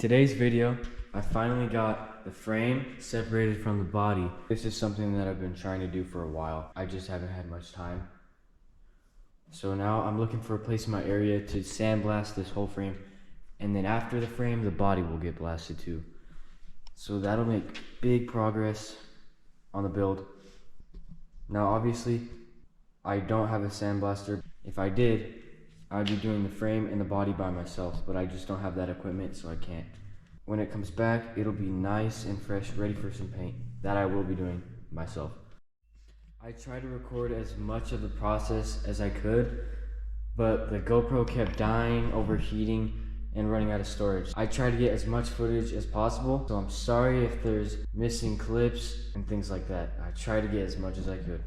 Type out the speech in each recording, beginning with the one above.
today's video, I finally got the frame separated from the body. This is something that I've been trying to do for a while. I just haven't had much time. So now I'm looking for a place in my area to sandblast this whole frame. And then after the frame, the body will get blasted too. So that'll make big progress on the build. Now obviously, I don't have a sandblaster. If I did, I'd be doing the frame and the body by myself, but I just don't have that equipment, so I can't. When it comes back, it'll be nice and fresh, ready for some paint. That I will be doing myself. I tried to record as much of the process as I could, but the GoPro kept dying, overheating, and running out of storage. I tried to get as much footage as possible, so I'm sorry if there's missing clips and things like that. I tried to get as much as I could.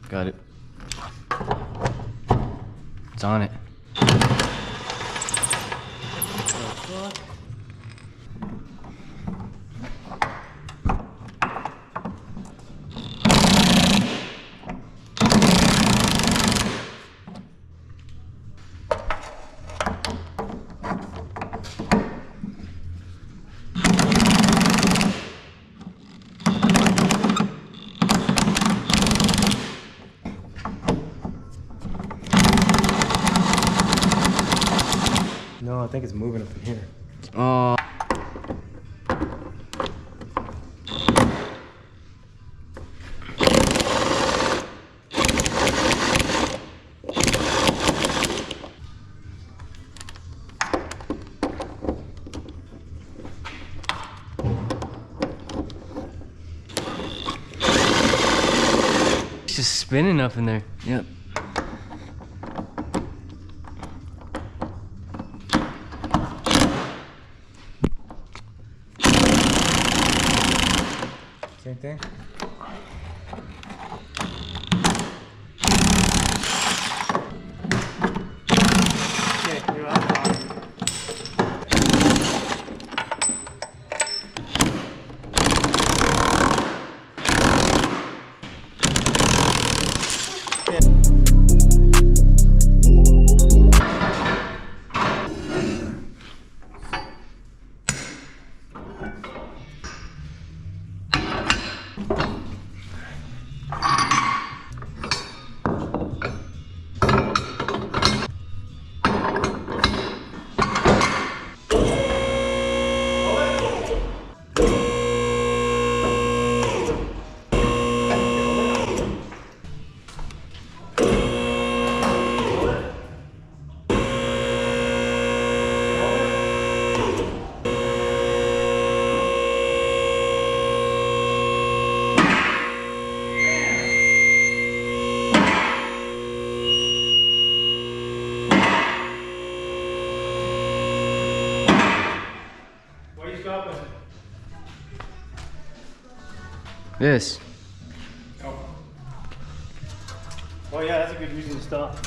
Got it. It's on it. No, I think it's moving up from here. Oh. It's just spinning up in there. Yep. Same thing? Okay, you're out. This. Oh. Oh yeah, that's a good reason to stop.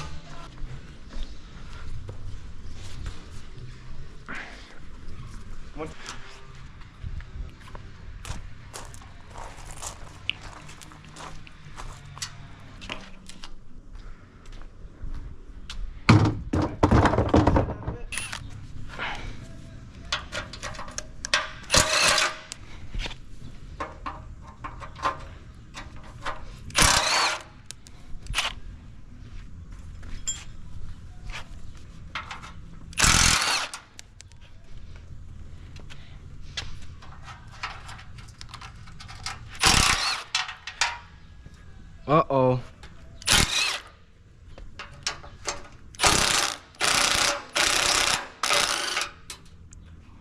Uh-oh.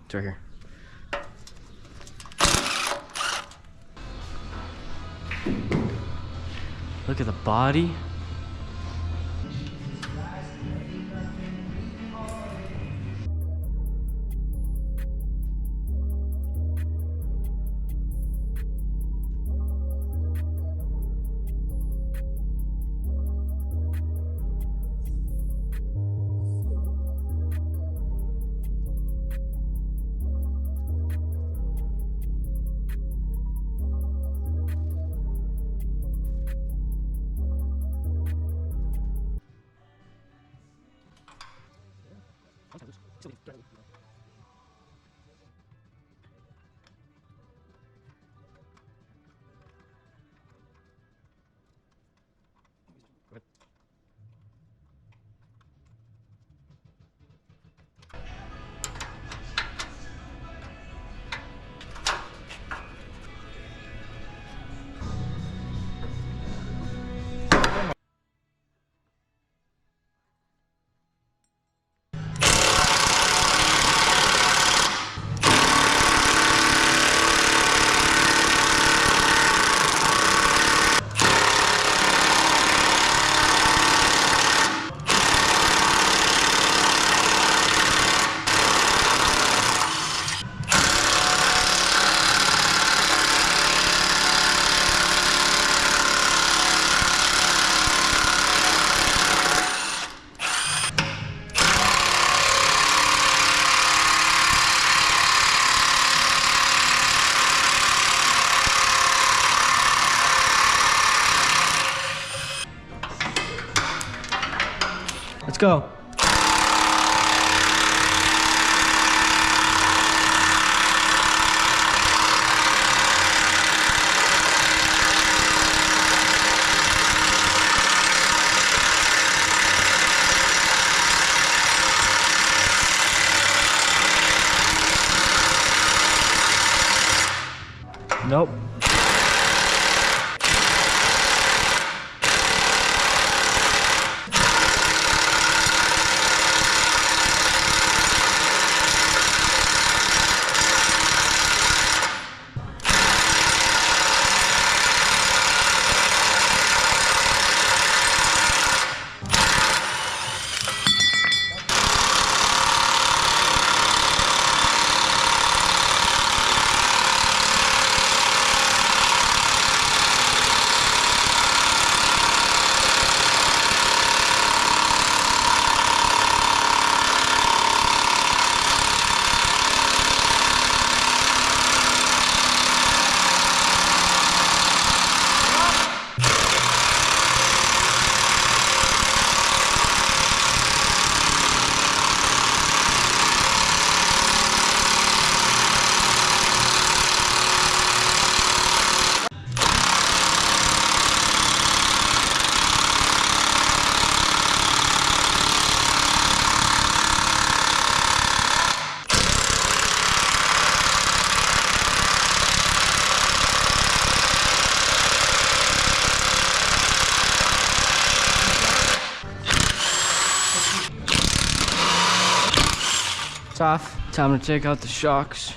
It's right here. Look at the body. Let's go. Nope. It's off. Time to take out the shocks.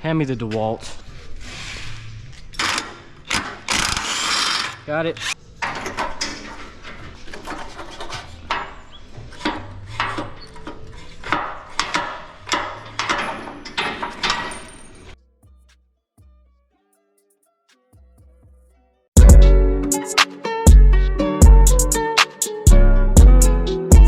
Hand me the DeWalt. Got it.